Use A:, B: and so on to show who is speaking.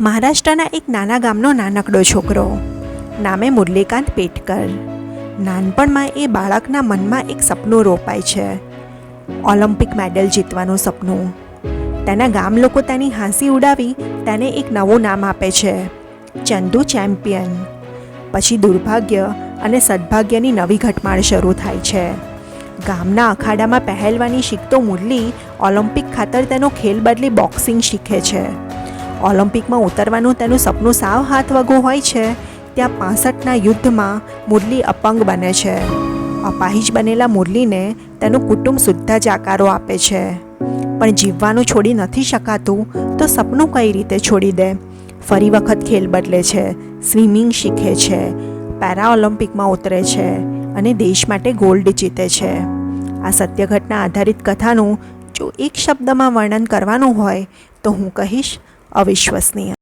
A: મહારાષ્ટ્રના એક નાના ગામનો નાનકડો છોકરો, નામે મુરલીકાંત પેટકર. નાનપણમાં એ બાળકના મનમાં એક સપનું રોપાય છે, ઓલિમ્પિક મેડલ જીતવાનું સપનું. તેના ગામ લોકો તેની હાંસી ઉડાવી તેને એક નવું નામ આપે છે, ચંદુ ચેમ્પિયન. પછી દુર્ભાગ્ય અને સદભાગ્યની નવી ઘટમાળ શરૂ થાય છે. ગામના અખાડામાં પહેલવાની શીખતો મુરલી ઓલિમ્પિક ખાતર તેનો ખેલ બદલી બોક્સિંગ શીખે છે. ઓલિમ્પિકમાં ઉતરવાનું તેનું સપનું સાવ હાથ વગું હોય છે ત્યાં 65ના યુદ્ધમાં મુરલી અપંગ બને છે. અપાહિજ બનેલા મુરલીને તેનું કુટુંબ સુદ્ધા જ આકારો આપે છે. પણ જીવવાનું છોડી નથી શકાતું તો સપનું કઈ રીતે છોડી દે? ફરી વખત ખેલ બદલે છે, સ્વિમિંગ શીખે છે, પેરા ઓલિમ્પિકમાં ઉતરે છે અને દેશ માટે ગોલ્ડ જીતે છે. આ સત્ય ઘટના આધારિત કથાનું જો એક શબ્દમાં વર્ણન કરવાનું હોય તો હું કહીશ, અવિશ્વસનીય.